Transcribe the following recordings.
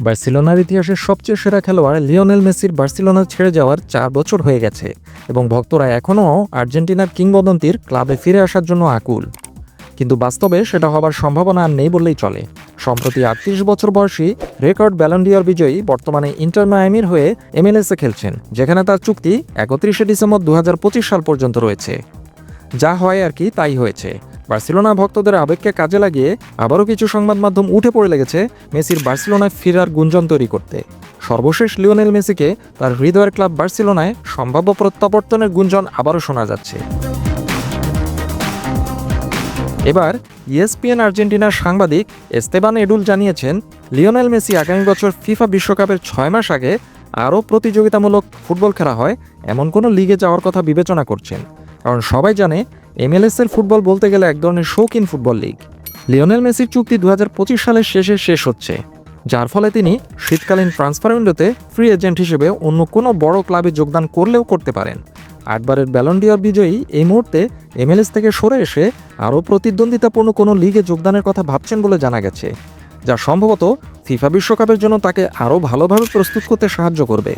বার্সেলোনার ইতিহাসের সবচেয়ে সেরা খেলোয়াড় লিওনেল মেসির বার্সেলোনা ছেড়ে যাওয়ার 4 বছর হয়ে গেছে এবং ভক্তরা এখনও আর্জেন্টিনার কিংবদন্তির ক্লাবে ফিরে আসার জন্য আকুল। কিন্তু বাস্তবে সেটা হবার সম্ভাবনা আর নেই বললেই চলে। সম্প্রতি 38 বছর বয়সী রেকর্ড ব্যালন ডি'অর বিজয়ী বর্তমানে ইন্টার মায়ামির হয়ে MLS-এ খেলছেন, যেখানে তার চুক্তি 31 ডিসেম্বর 2025 সাল পর্যন্ত রয়েছে। যা হয় আর কি তাই হয়েছে। বার্সেলোনা ভক্তদের আবেগকে কাজে লাগিয়ে আবারও কিছু সংবাদ মাধ্যম উঠে পড়ে লেগেছে মেসির বার্সেলোনায় ফেরার গুঞ্জন তৈরি করতে। সর্বশেষ লিওনেল মেসিকে তার হৃদয়ের ক্লাব বার্সেলোনায় সম্ভাব্য প্রত্যাবর্তনের গুঞ্জন আবারও শোনা যাচ্ছে। এবার ESPN আর্জেন্টিনার সাংবাদিক এস্তেবান এডুল জানিয়েছেন, লিওনেল মেসি আগামী বছর ফিফা বিশ্বকাপের 6 মাস আগে আরও প্রতিযোগিতামূলক ফুটবল খেলা হয় এমন কোনো লিগে যাওয়ার কথা বিবেচনা করছেন। কারণ সবাই জানে MLS-এর ফুটবল বলতে গেলে এক ধরনের শৌখিন ফুটবল লিগ। লিওনেল মেসির চুক্তি 2025 সালের শেষে শেষ হচ্ছে, যার ফলে তিনি শীতকালীন ট্রান্সফার উইন্ডোতে ফ্রি এজেন্ট হিসেবে অন্য কোনো বড় ক্লাবে যোগদান করলেও করতে পারেন। 8 বারের ব্যালন ডি'অর বিজয়ী এই মুহূর্তে MLS থেকে সরে এসে আরও প্রতিদ্বন্দ্বিতাপূর্ণ কোনো লিগে যোগদানের কথা ভাবছেন বলে জানা গেছে, যা সম্ভবত ফিফা বিশ্বকাপের জন্য তাকে আরও ভালোভাবে প্রস্তুত করতে সাহায্য করবে।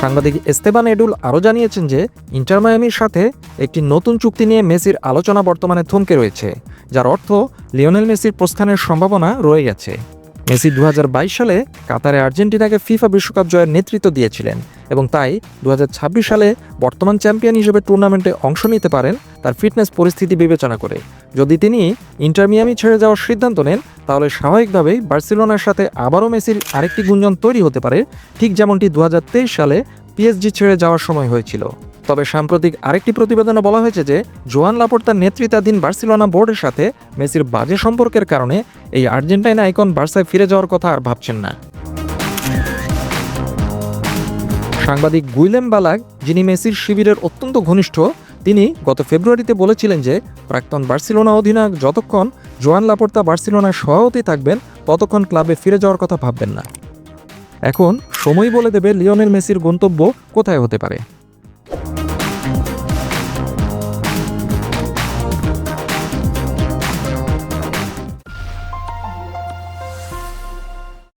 সাংবাদিক এস্তেবান এডুল আরও জানিয়েছেন যে ইন্টার মায়ামির সাথে একটি নতুন চুক্তি নিয়ে মেসির আলোচনা বর্তমানে থমকে রয়েছে, যার অর্থ লিওনেল মেসির প্রস্থানের সম্ভাবনা রয়ে গেছে। মেসি 2022 সালে কাতারে আর্জেন্টিনাকে ফিফা বিশ্বকাপ জয়ের নেতৃত্ব দিয়েছিলেন এবং তাই 2026 সালে বর্তমান চ্যাম্পিয়ন হিসেবে টুর্নামেন্টে অংশ নিতে পারেন তার ফিটনেস পরিস্থিতি বিবেচনা করে। যদি তিনি ইন্টার মিয়ামি ছেড়ে যাওয়ার সিদ্ধান্ত নেন, তাহলে স্বাভাবিকভাবেই বার্সেলোনার সাথে আবারও মেসির আরেকটি গুঞ্জন তৈরি হতে পারে, ঠিক যেমনটি 2023 সালে PSG ছেড়ে যাওয়ার সময় হয়েছিল। তবে সাম্প্রতিক আরেকটি প্রতিবেদনে বলা হয়েছে যে জোয়ান লাপোর্তার নেতৃত্বাধীন বার্সেলোনা বোর্ডের সাথে মেসির বাজে সম্পর্কের কারণে এই আর্জেন্টাইন আইকন বার্সায় ফিরে যাওয়ার কথা আর ভাবছেন না। সাংবাদিক গুইলেম বালাগ, যিনি মেসির শিবিরের অত্যন্ত ঘনিষ্ঠ, তিনি গত ফেব্রুয়ারিতে বলেছিলেন যে প্রাক্তন বার্সেলোনা অধিনায়ক যতক্ষণ জোয়ান লাপোর্তা বার্সেলোনার সভাপতি থাকবেন ততক্ষণ ক্লাবে ফিরে যাওয়ার কথা ভাববেন না। এখন সময় বলে দেবে লিওনেল মেসির গন্তব্য কোথায় হতে পারে।